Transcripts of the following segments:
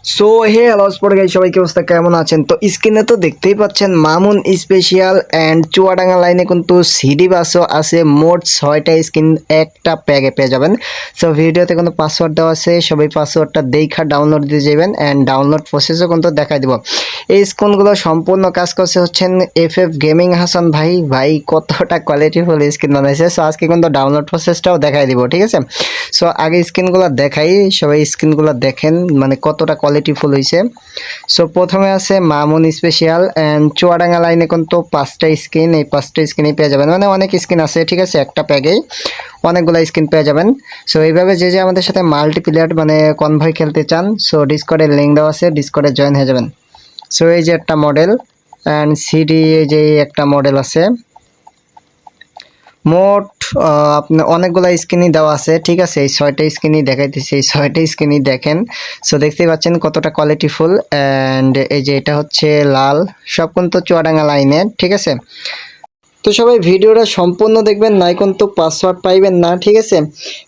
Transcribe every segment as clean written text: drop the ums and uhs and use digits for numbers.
So hey hello spot guys, সবাই কি অবস্থা, কেমন আছেন? তো স্ক্রিনে তো দেখতেই পাচ্ছেন মামুন স্পেশাল অ্যান্ড চুয়াডাঙ্গা লাইনে কিন্তু সিডি বাসও আছে। মোট 6টা স্ক্রিন একটা প্যাকে পেয়ে যাবেন। সো ভিডিওতে কিন্তু পাসওয়ার্ড দেওয়া আছে, সবাই পাসওয়ার্ডটা দেখা ডাউনলোড দিয়ে যাবেন অ্যান্ড ডাউনলোড প্রসেসও কিন্তু দেখাই দেবো। এই স্ক্রিনগুলো সম্পূর্ণ কাজ করছে হচ্ছেন এফএফ গেমিং হাসান ভাই। ভাই কতটা কোয়ালিটিফুল স্ক্রিন বানাইছে। সো আজকে কিন্তু ডাউনলোড প্রসেসটাও দেখাই দিব, ঠিক আছে? সো আগে স্ক্রিনগুলো দেখাই, সবাই স্ক্রিনগুলো দেখেন মানে কতটা কোয়ালিটিফুল হয়েছে। সো প্রথমে আছে মামুন স্পেশাল অ্যান্ড চুয়াডাঙ্গা লাইনে কিন্তু 5টা স্ক্রিন, এই 5টা স্ক্রিনই পেয়ে যাবেন। মানে অনেক স্ক্রিন আছে, ঠিক আছে, একটা প্যাকেই অনেকগুলো স্ক্রিন পেয়ে যাবেন। সো এইভাবে যে আমাদের সাথে মাল্টিপ্লেয়ার মানে কনভয় খেলতে চান, সো ডিসকর্ডের লিঙ্ক দেওয়া আছে, ডিসকর্ডে জয়েন হয়ে যাবেন। সো এই যে একটা মডেল অ্যান্ড সিডি, এই যে একটা মডেল আছে। মোট আপনার অনেকগুলো স্ক্রিনই দেওয়া আছে, ঠিক আছে? এই 6টা স্ক্রিনই দেখাইতেছি, এই 6টা স্ক্রিনই দেখেন। সো দেখতেই পাচ্ছেন কতটা কোয়ালিটিফুল। অ্যান্ড এই যে এটা হচ্ছে লাল, সব কিন্তু চুয়াডাঙ্গা লাইনের, ঠিক আছে? তো সবাই ভিডিওটা সম্পূর্ণ দেখবেন, নাই কিন্তু পাসওয়ার্ড পাইবেন না, ঠিক আছে?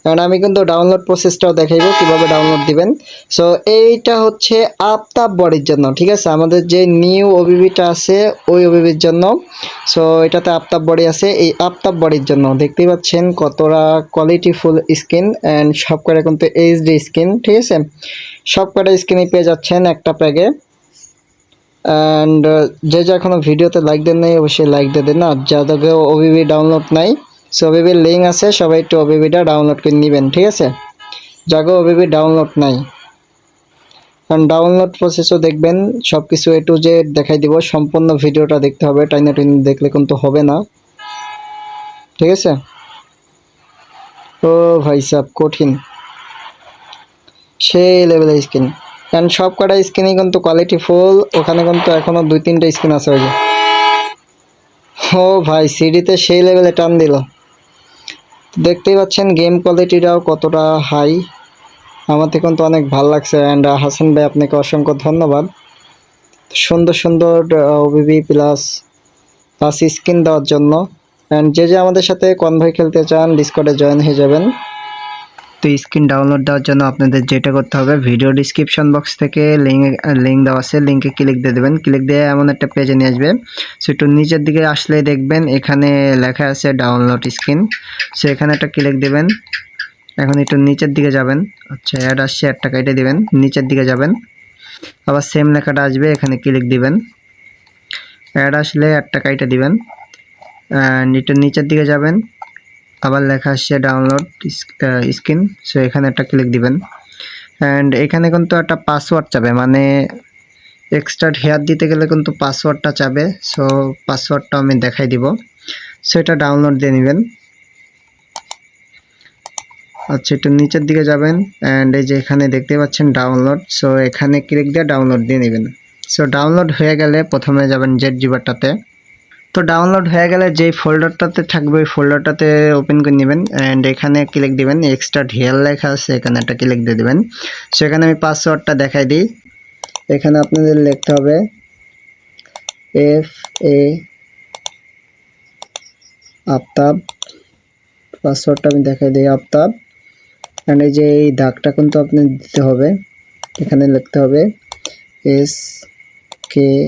কারণ আমি কিন্তু ডাউনলোড প্রসেসটাও দেখাইবো কিভাবে ডাউনলোড দিবেন। সো এইটা হচ্ছে আফতাব বডির জন্য, ঠিক আছে? আমাদের যে নিউ ওবিবিটা আছে ওই ওবিবির জন্য। সো এটাতে আফতাব বডি আছে, এই আফতাব বডির জন্য দেখতেই পাচ্ছেন কতটা কোয়ালিটিফুল স্কিন অ্যান্ড সব কটা কিন্তু এইচডি স্কিন, ঠিক আছে? সব কটা স্কিনই পেয়ে যাচ্ছেন একটা প্যাকে। অ্যান্ড যে এখনো ভিডিওতে লাইক দেন নাই, অবশ্যই লাইক দিয়ে দেন। আর যাদেরকে ওবিবি ডাউনলোড নাই, সো ওবিবির লিঙ্ক আছে, সবাই একটু ওবিবিটা ডাউনলোড করে নেবেন, ঠিক আছে? যাকে ওবিবি ডাউনলোড নাই, কারণ ডাউনলোড প্রসেসও দেখবেন, সব কিছু এ টু জেড দেখাই দিব। সম্পূর্ণ ভিডিওটা দেখতে হবে, টাইনা টাইনি দেখলে কিন্তু হবে না, ঠিক আছে? ও ভাই সাব কঠিন, সেই লেভেলের স্ক্রিন। কারণ সব কটা স্ক্রিনই কিন্তু কোয়ালিটি ফুল। ওখানে কিন্তু এখনো 2-3টা স্ক্রিন আছে। ওই যে ও ভাই সিডিতে সেই লেভেলে টান দিল। দেখতেই পাচ্ছেন গেম কোয়ালিটিটাও কতটা হাই। আমাদের কিন্তু অনেক ভালো লাগছে। অ্যান্ড হাসান ভাই, আপনাকে অসংখ্য ধন্যবাদ সুন্দর সুন্দর ওবিবি প্লাস স্কিন দেওয়ার জন্য। অ্যান্ড যে আমাদের সাথে কনভয় খেলতে চান, ডিসকর্ডে জয়েন হয়ে যাবেন। তো স্ক্রিন ডাউনলোড দেওয়ার জন্য আপনাদের যেটা করতে হবে, ভিডিও ডিসক্রিপশন বক্স থেকে লিঙ্ক দেওয়া আছে, লিঙ্কে ক্লিক দিয়ে দেবেন। ক্লিক দিয়ে এমন একটা পেজে নিয়ে আসবে। সো একটু নিচের দিকে আসলে দেখবেন এখানে লেখা আছে ডাউনলোড স্ক্রিন। সো এখানে একটা ক্লিক দেবেন। এখন একটু নিচের দিকে যাবেন। আচ্ছা, অ্যাড আসছে, একটা কেটে দিবেন, নিচের দিকে যাবেন। আবার সেম লেখাটা আসবে, এখানে ক্লিক দিবেন। অ্যাড আসলে একটা কেটে দিবেন অ্যান্ড একটু নিচের দিকে যাবেন। আবার লেখা আসছে ডাউনলোড স্ক্রিন। সো এখানে একটা ক্লিক দিবেন অ্যান্ড এখানে কিন্তু একটা পাসওয়ার্ড চাবে, মানে এক্সট্রা হেয়ার দিতে গেলে কিন্তু পাসওয়ার্ডটা চাবে। সো পাসওয়ার্ডটা আমি দেখাই দিব। সো এটা ডাউনলোড দিয়ে নেবেন। আচ্ছা, একটু নিচের দিকে যাবেন অ্যান্ড এই যে এখানে দেখতে পাচ্ছেন ডাউনলোড। সো এখানে ক্লিক দিয়ে ডাউনলোড দিয়ে নেবেন। সো ডাউনলোড হয়ে গেলে প্রথমে যাবেন জেড জিবারটাতে। তো ডাউনলোড হয়ে গেলে যেই ফোল্ডারটাতে থাকবে ওই ফোল্ডারটাতে ওপেন করে নেবেন অ্যান্ড এখানে ক্লিক দিবেন। এক্সট্রা হেয়ার লেখা আছে, এখানে একটা ক্লিক দিয়ে দেবেন। সো এখানে আমি পাসওয়ার্ডটা দেখাই দিই। এখানে আপনাদের লিখতে হবে FA আফতাব। পাসওয়ার্ডটা আমি দেখাই দিই, আফতাব। অ্যান্ড এই যে এই দাগটা কিন্তু আপনি দিতে হবে, এখানে লিখতে হবে SKIN।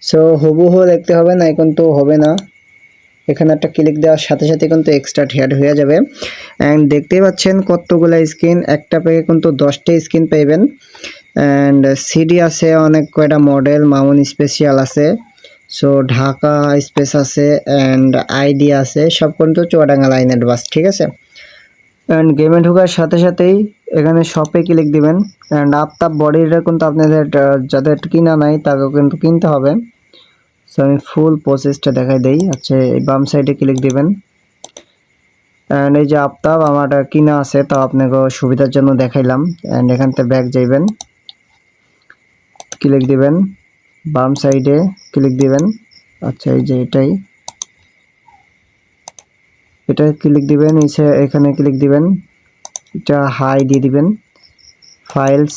সো হুবহু দেখতে হবে না, কিন্তু হবে না। এখানে একটা ক্লিক দেওয়ার সাথে সাথে কিন্তু এক্সট্রা হেয়ার হয়ে যাবে। অ্যান্ড দেখতেই পাচ্ছেন কতগুলো স্ক্রিন, একটা পেয়ে কিন্তু 10টা স্ক্রিন পাইবেন। অ্যান্ড সিডি আছে অনেক কয়টা মডেল, মামুন স্পেশাল আছে, সো ঢাকা স্পেস আছে অ্যান্ড আইডি আছে, সব কিন্তু চুয়াডাঙ্গা লাইনের বাস, ঠিক আছে? অ্যান্ড গেমে ঢোকার সাথে সাথেই এখানে শপে ক্লিক দিবেন। অ্যান্ড আফতাব বডিটা কিন্তু আপনাদের যাদের কিনা নাই তাকেও কিন্তু কিনতে হবে। সো আমি ফুল প্রসেসটা দেখাই দেই। আচ্ছা, এই বাম সাইডে ক্লিক দিবেন অ্যান্ড এই যে আফতাব আমার কিনা আছে, তাও আপনাকে সুবিধার জন্য দেখাইলাম। অ্যান্ড এখান থেকে ব্যাক যাইবেন, ক্লিক দিবেন, বাম সাইডে ক্লিক দিবেন। আচ্ছা, এই যে এটা ক্লিক দিবেন, এখানে ক্লিক দিবেন, এটা হাই দিয়ে দিবেন, ফাইলস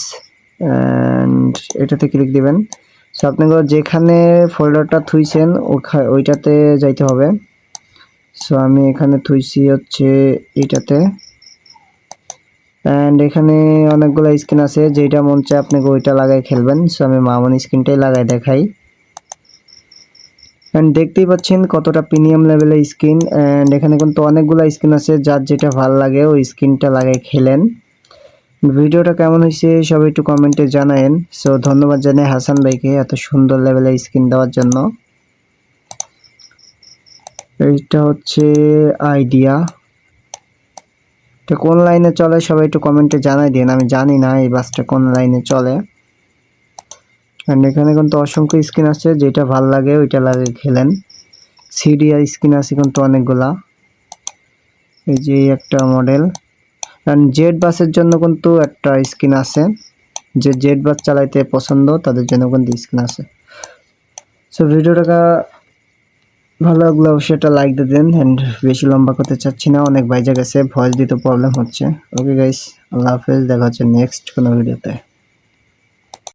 অ্যান্ড এটাতে ক্লিক দিবেন। সো আপনাকে যেখানে ফোল্ডারটা থুইছেন ওইটাতে যাইতে হবে। সো আমি এখানে থুইছি হচ্ছে এইটাতে, অ্যান্ড এখানে অনেকগুলো স্কিন আছে, যেটা মন চায় আপনাকে ওইটা লাগাই খেলবেন। সো আমি মামুন স্কিনটাই লাগাই দেখাই। অ্যান্ড দেখতেই পাচ্ছেন কতটা প্রিমিয়াম লেভেলের স্কিন। অ্যান্ড এখানে কিন্তু অনেকগুলো স্কিন আছে, যার যেটা ভাল লাগে ওই স্কিনটা লাগাই খেলেন। ভিডিওটা কেমন হয়েছে সবাই একটু কমেন্টে জানায়েন। সো ধন্যবাদ জানাই হাসান ভাইকে এত সুন্দর লেভেলের স্কিন দেওয়ার জন্য। এইটা হচ্ছে আইডিয়া, এটা কোন লাইনে চলে সবাই একটু কমেন্টে জানাই দিন, আমি জানি না এই বাসটা কোন লাইনে চলে। অ্যান্ড এখানে কিন্তু অসংখ্য স্কিন আছে, যেটা ভাল লাগে ওইটা লাগিয়ে খেলেন। সিডিআর স্কিন আছে কিন্তু অনেকগুলা, এই যে একটা মডেল। অ্যান্ড জেড বাসের জন্য কিন্তু একটা স্কিন আছে, যে জেড বাস চালাইতে পছন্দ তাদের জন্য কিন্তু স্কিন আছে। সো ভিডিওটা ভালো লাগলে অবশ্যই একটা লাইক দিয়ে দেন। অ্যান্ড বেশি লম্বা করতে চাচ্ছি না, অনেক বাইজে গেছে, ভয়েস দিতে প্রবলেম হচ্ছে। ওকে গাইস, আল্লাহ হাফেজ, দেখা হচ্ছে নেক্সট কোনো ভিডিওতে।